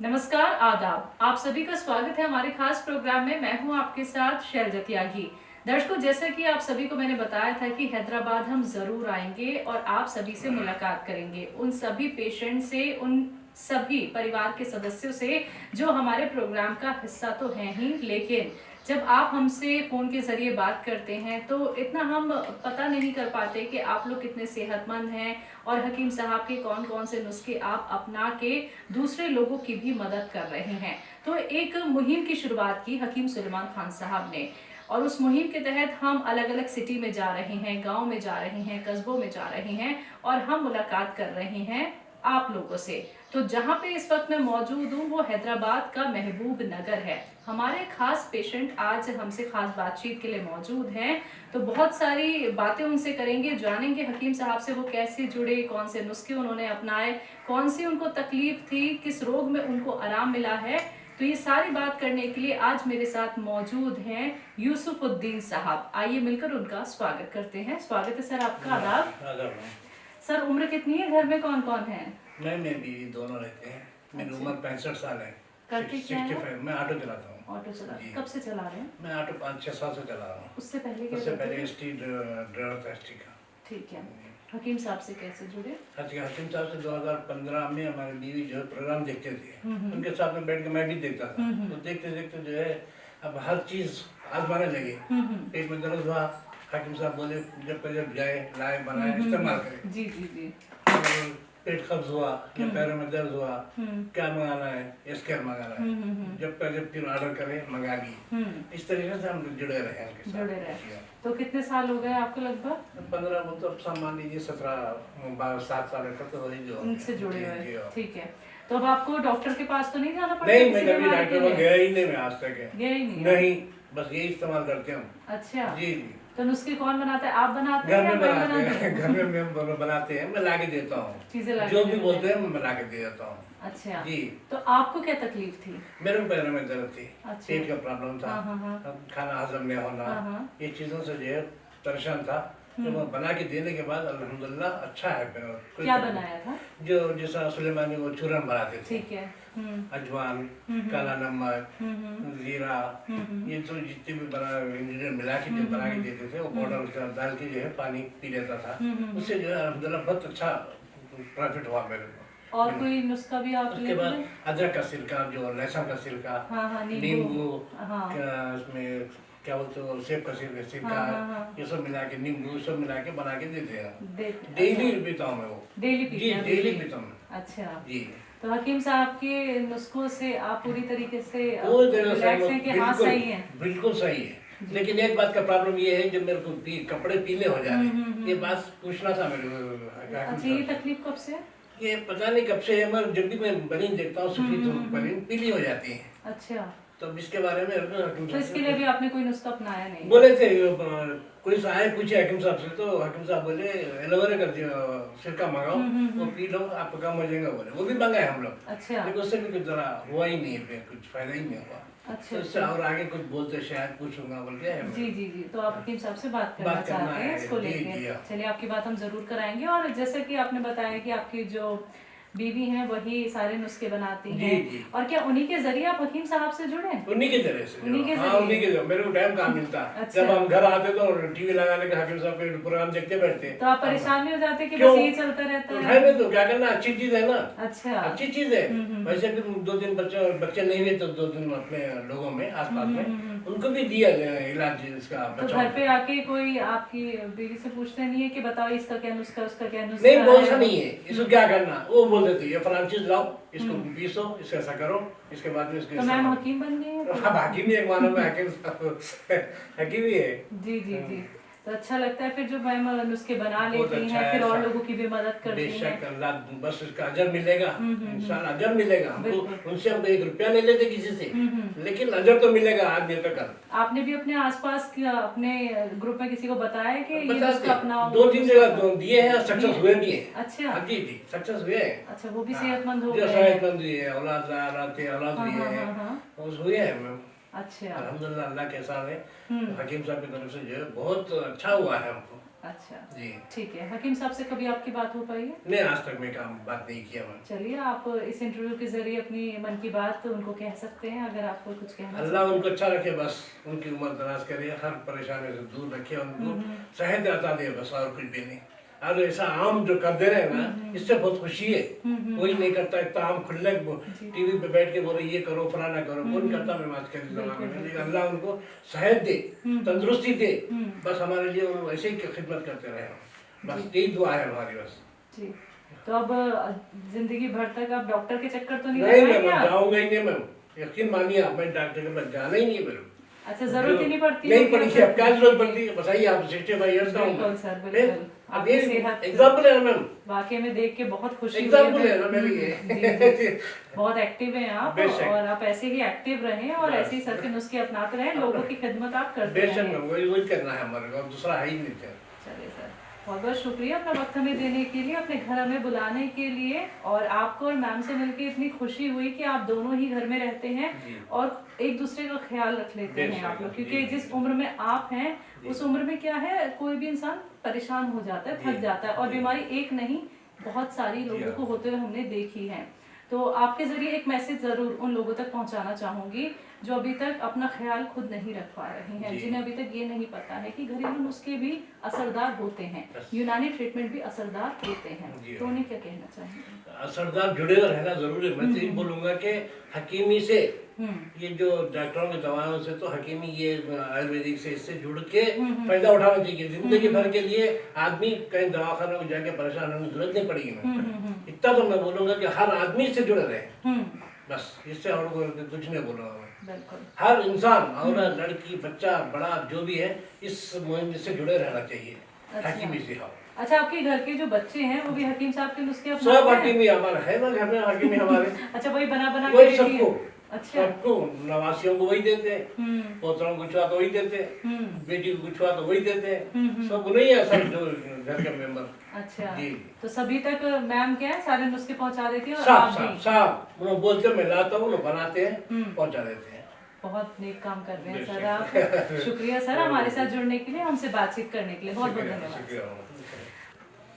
नमस्कार, आदाब। आप सभी का स्वागत है हमारे खास प्रोग्राम में। मैं हूं आपके साथ शैलजा त्यागी। दर्शकों, जैसा कि आप सभी को मैंने बताया था कि हैदराबाद हम जरूर आएंगे और आप सभी से मुलाकात करेंगे, उन सभी पेशेंट से, उन सभी परिवार के सदस्यों से जो हमारे प्रोग्राम का हिस्सा तो हैं ही, लेकिन जब आप हमसे फोन के जरिए बात करते हैं तो इतना हम पता नहीं कर पाते कि आप लोग कितने सेहतमंद हैं और हकीम साहब के कौन कौन से नुस्खे आप अपना के दूसरे लोगों की भी मदद कर रहे हैं। तो एक मुहिम की शुरुआत की हकीम सुलेमान खान साहब ने, और उस मुहिम के तहत हम अलग अलग सिटी में जा रहे हैं, गांव में जा रहे हैं, कस्बों में जा रहे हैं और हम मुलाकात कर रहे हैं आप लोगों से। तो जहां पे इस वक्त मैं मौजूद हूँ वो हैदराबाद का महबूब नगर है। हमारे खास पेशेंट आज हमसे खास बातचीत के लिए मौजूद हैं, तो बहुत सारी बातें उनसे करेंगे, जानेंगे हकीम साहब से वो कैसे जुड़े, कौन से नुस्खे उन्होंने अपनाए, कौन सी उनको तकलीफ थी, किस रोग में उनको आराम मिला है। तो ये सारी बात करने के लिए आज मेरे साथ मौजूद हैं यूसुफुद्दीन साहब। आइए मिलकर उनका स्वागत करते हैं। स्वागत है सर आपका। आदाब। सर, उम्र कितनी है? घर में कौन कौन है? मैं बीवी दोनों रहते हैं। मेरी अच्छा। उम्र 65 साल है। करते क्या है? 65। मैं ऑटो चलाता हूँ। ऑटो चला? जी। कब से चला रहे हैं? मैं ऑटो 5-6 साल से चला रहा हूँ। उससे पहले क्या उससे करते पहले थे? एसटी ड्राइवर था, एसटी का। ठीक है। हकीम साहब से कैसे जुड़े? हकीम साहब से 2015 में हमारी बीवी जो है प्रोग्राम देखते थे, हम्म। उनके साथ में बैठ के मैं भी देखता था। हम्म। तो देखते देखते जो है अब हर चीज़ आजमाने लगे। पेट में दर्द हुआ, हकीम साहब बोले जब जाए लाए बनाए इस्तेमाल करें। जी जी जी। और पेट कब्ज हुआ या पैरों में दर्द हुआ, क्या मंगाना है, स्कैन मंगाना है, जब फिर ऑर्डर करें मंगा ली। इस तरीके से हम जुड़े रहे उनके साथ। जुड़े रहे। तो कितने साल हो गए आपको? लगभग 15, वो तो सब मान लीजिए 17-7 साल का तो वही जो उनसे जुड़े जी, हुए। जी, और। ठीक है। तो अब आपको डॉक्टर के पास तो नहीं जाना पड़ता? नहीं, मैं किसी कभी बीमारी के डॉक्टर को लिए? गया ही नहीं, मैं आज तक है गया ही नहीं? नहीं, बस यही इस्तेमाल करते हम। अच्छा जी जी। तो नुस्खे कौन बनाता है? आप बनाते घर हैं या में मैं बनाते बनाती हैं, हूँ? घर में हम बनाते हैं, मैं ला के देता हूँ। चीजें ला के जो भी देते बोलते हैं। हैं मैं ला के दे देता हूँ। अच्छा जी। तो आपको क्या तकलीफ थी? मेरे को पैरों में दर्द थी, अच्छा। पेट का प्रॉब्लम था, हाँ। अब खाना हजम नहीं होना, हाँ। ये चीज़ों से जो है परेशान था। तो मैं बना के देने के बाद अल्हम्दुलिल्लाह अच्छा है। क्या बनाया था? जो जैसा सुलेमानी वो चूरन बनाते थे, ठीक है। अजवान, काला नमक, जीरा, ये तो जितने भी बना इंग्रेडिएंट मिला के जो बना के देते थे, वो पाउडर उसके अंदर डाल के जो है पानी पी लेता था। उससे जो है अल्हम्दुलिल्लाह बहुत अच्छा प्रॉफिट हुआ मेरे को। और कोई नुस्खा भी आप उसके लेते बाद हैं? अदरक का सिरका, जो लहसुन का सिरका, हाँ, नींबू, हाँ। उसमें क्या बोलते हो, सेब का सिरका, हाँ। ये सब मिला के, नींबू सब मिला के बना के देते हैं। अच्छा। डेली पीता हूँ मैं वो। डेली जी, पीते हैं? डेली पीता हूँ। अच्छा। जी। तो हकीम साहब के नुस्खों से आप पूरी तरीके से वो जगह रिलैक्स हैं कि हाँ सही है? बिल्कुल सही है। लेकिन एक बात का प्रॉब्लम ये है, जब मेरे को कपड़े पीले हो जा रहे हैं, ये बात पूछना था मेरे को। अच्छा, ये तकलीफ कब से है? ये पता नहीं कब से है, मगर जब भी मैं बनीन देखता हूँ सफेद बनीन पीली हो जाती है। अच्छा। तो इसके बारे में तो इसके लिए भी आपने कोई नुस्खा अपनाया नहीं? बोले थे, कोई आए पूछे हकीम साहब से, तो हकीम साहब बोले एलोवेरा का सिरका मंगाओ, वो पी लो, आपको कम हो जाएगा। बोले वो भी मंगाए हम लोग। अच्छा। लेकिन उससे भी कुछ जरा हुआ ही नहीं है, कुछ फायदा ही नहीं हुआ। अच्छा। तो इससे और आगे कुछ बोलते शायद पूछूंगा बोल के। जी जी जी। तो आप हकीम साहब से बात करना चाहते हैं इसको लेके? चलिए, आपकी बात हम जरूर कराएंगे। और जैसे कि आपने बताया कि आपकी जो बीवी हैं वही सारे नुस्खे बनाती हैं। जी। और क्या उन्हीं के जरिए आप हकीम साहब से जुड़े? उन्हीं के जरिए से। उन्हीं के हाँ, जरिए? उन्हीं के जरिए। मेरे को टाइम कहाँ मिलता। अच्छा। जब हम घर आते तो टीवी लगा लेके हकीम साहब के प्रोग्राम देखते बैठते। तो आप परेशान नहीं हो जाते कि क्यों? बस ये चलता रहता तो है? में तो क्या करना, अच्छी चीज है ना। अच्छा। अच्छी चीज है। वैसे भी 2-3 बच्चे नहीं हुए, तो 2-3 अपने लोगों में आसपास में उनको भी दिया इलाज इसका। तो घर पे आके कोई आपकी बीवी से पूछते नहीं है कि बताओ इसका क्या नुस्खा, उसका क्या नुस्खा नहीं, वो है? ऐसा नहीं है। इसको क्या करना, वो बोल देते ये फलान चीज लाओ, इसको पीसो, इसको ऐसा करो, इसके बाद में इसको तो मैम हकीम बन गई हैं? हाँ, हकीम ही एक मानो में हकीम ही है। जी जी जी। तो अच्छा लगता है फिर जो मैम नुस्खे बना बहुत लेती अच्छा हैं, है फिर और ऐसा। लोगों की भी मदद करती हैं। बेशक अल्लाह, बस इसका अजर मिलेगा, इंशाल्लाह अजर मिलेगा हमको। बिल्कुल। उनसे हम 1 रुपया नहीं लेते किसी से, लेकिन अजर तो मिलेगा आज नहीं तो कल। आपने भी अपने आसपास अपने ग्रुप में किसी को बताया कि ये बताते नुस्खा अपनाओ? 2-3 जगह दिए हैं, सक्सेस हुए भी हैं। अच्छा। हाँ जी जी, सक्सेस हुए हैं। अच्छा, वो भी सेहतमंद हो जो गए? सेहतमंद हुई है, औलाद हुई है, हाँ। वो हुए हैं मैम। अच्छा। अल्हम्दुलिल्लाह, अल्लाह के एहसान है। हकीम साहब की तरफ से जो है बहुत अच्छा हुआ है हमको। अच्छा जी। ठीक है। हकीम साहब से कभी आपकी बात हो पाई है? नहीं, आज तक मैं काम बात नहीं किया मैं। चलिए, आप इस इंटरव्यू के जरिए अपनी मन की बात उनको कह सकते हैं, अगर आपको कुछ कहना अल्लाह उनको अच्छा रखे, बस उनकी उम्र दराज करे, हर परेशानी से दूर रखे, उनको सेहत अता दे, बस और कुछ भी नहीं। अब ऐसा आम जो कर दे रहे हैं ना, इससे बहुत खुशी है। कोई नहीं करता इतना आम खुले टीवी पे बैठ के बोले ये करो फलाना करो, कौन करता मैं आज के जमाने में। लेकिन अल्लाह उनको सेहत दे, तंदुरुस्ती दे, बस हमारे लिए वो ऐसे ही खिदमत करते रहे, बस यही दुआ है हमारी बस जी। तो अब जिंदगी भर तक आप डॉक्टर के चक्कर तो नहीं नहीं, लगाएंगे मैं आप? जाऊंगा ही नहीं मैम, यकीन मानिए आप, मैं डॉक्टर के पास जाना ही नहीं है मेरे। अच्छा, जरूरत ही नहीं पड़ती? नहीं पड़ी, अब क्या जरूरत पड़ती है, बताइए आप 65 इयर्स का हूँ। बिल्कुल सर, बिल्कुल। आपकी सेहत एग्जाम्पल है मैम, वाकई में देख के बहुत खुशी हुई एग्जाम्पल है है। ना मेरे लिए। जी, जी। बहुत एक्टिव हैं आप, बेशक। और आप ऐसे ही एक्टिव रहें और ऐसे ही सर के नुस्खे अपनाते रहें, लोगों की खिदमत आप करते बेशक रहें। मैम, वही करना है हमारे को, दूसरा है ही नहीं सर। चलिए सर, बहुत बहुत शुक्रिया अपना वक्त हमें देने के लिए, अपने घर हमें बुलाने के लिए, और आपको और मैम से मिलकर इतनी खुशी हुई कि आप दोनों ही घर में रहते हैं और एक दूसरे का ख्याल रख लेते हैं आप लोग, क्योंकि जिस उम्र में आप हैं उस उम्र में क्या है, कोई भी इंसान परेशान हो जाता है, थक जाता है, और बीमारी एक नहीं बहुत सारी लोगों को होते हुए हमने देखी है। तो आपके जरिए एक मैसेज जरूर उन लोगों तक पहुंचाना चाहूंगी जो अभी तक अपना ख्याल खुद नहीं रख पा रहे हैं, जिन्हें अभी तक ये नहीं पता है कि घरेलू नुस्खे भी असरदार होते हैं, यूनानी ट्रीटमेंट भी असरदार होते हैं। तो उन्हें क्या कहना चाहेंगे? असरदार जुड़े रहना जरूरी है। मैं तो ये बोलूंगा कि हकीमी से, ये जो डॉक्टरों की दवाओं से तो हकीमी, ये आयुर्वेदिक से, इससे जुड़ के फायदा उठाना चाहिए। जिंदगी भर के लिए आदमी कहीं दवाखानों में जाके परेशान होने की जरूरत नहीं पड़ेगी। मैं इतना तो मैं बोलूंगा कि हर आदमी से जुड़े रहे, बस इससे और कुछ नहीं बोलूंगा मैं। हर इंसान, औरत, लड़की, बच्चा, बड़ा, जो भी है, इस मुहिम से जुड़े रहना चाहिए। हकीमी से। हाँ, अच्छा, आपके घर के जो बच्चे हैं वो भी हकीम साहब के नुस्खे सब अपनाते हैं? हकीमी हमारा है ना, घर में हकीमी हमारे। अच्छा, वही बना बना के वही देती हैं? सबको, अच्छा, सबको, नवासियों को वही देते हैं, पोतरों को छुआ तो वही देते हैं, बेटी को छुआ तो वही देते हैं, सब नहीं है, सब जो घर के मेंबर। अच्छा जी। तो सभी तक मैम क्या है, सारे नुस्खे पहुंचा देती है, और साफ आप साफ भी? साफ उन्हें बोलते मैं लाता हूँ, लोग बनाते हैं, पहुंचा देते हैं। बहुत नेक काम कर रहे हैं सर आप। शुक्रिया सर हमारे साथ जुड़ने के लिए, हमसे बातचीत करने के लिए, बहुत बहुत धन्यवाद।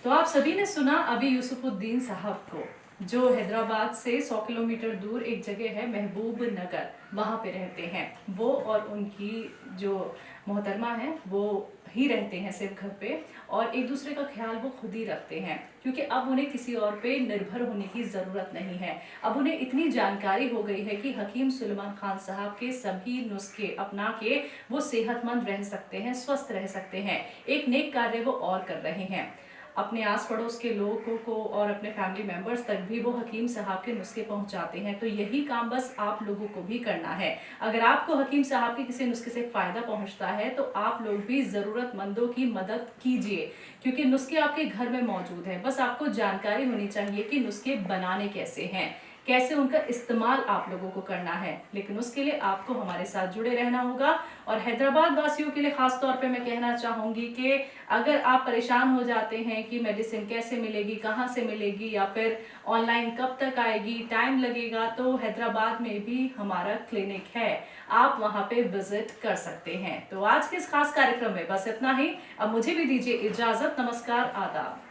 तो आप सभी ने सुना अभी यूसुफुद्दीन साहब को, जो हैदराबाद से 100 किलोमीटर दूर एक जगह है महबूब नगर, वहाँ पे रहते हैं। वो और उनकी जो मोहतरमा है वो ही रहते हैं सिर्फ घर पे, और एक दूसरे का ख्याल वो खुद ही रखते हैं, क्योंकि अब उन्हें किसी और पे निर्भर होने की ज़रूरत नहीं है। अब उन्हें इतनी जानकारी हो गई है कि हकीम सुलेमान खान साहब के सभी नुस्खे अपना के वो सेहतमंद रह सकते हैं, स्वस्थ रह सकते हैं। एक नेक कार्य वो और कर रहे हैं, अपने आस पड़ोस के लोगों को और अपने फैमिली मेंबर्स तक भी वो हकीम साहब के नुस्खे पहुंचाते हैं। तो यही काम बस आप लोगों को भी करना है। अगर आपको हकीम साहब के किसी नुस्खे से फायदा पहुंचता है तो आप लोग भी ज़रूरतमंदों की मदद कीजिए, क्योंकि नुस्खे आपके घर में मौजूद है। बस आपको जानकारी होनी चाहिए कि नुस्खे बनाने कैसे हैं, कैसे उनका इस्तेमाल आप लोगों को करना है। लेकिन उसके लिए आपको हमारे साथ जुड़े रहना होगा। और हैदराबाद वासियों के लिए खास तौर पे मैं कहना चाहूंगी कि अगर आप परेशान हो जाते हैं कि मेडिसिन कैसे मिलेगी, कहाँ से मिलेगी, या फिर ऑनलाइन कब तक आएगी, टाइम लगेगा, तो हैदराबाद में भी हमारा क्लिनिक है, आप वहाँ पे विजिट कर सकते हैं। तो आज के इस खास कार्यक्रम में बस इतना ही। अब मुझे भी दीजिए इजाजत। नमस्कार, आदाब।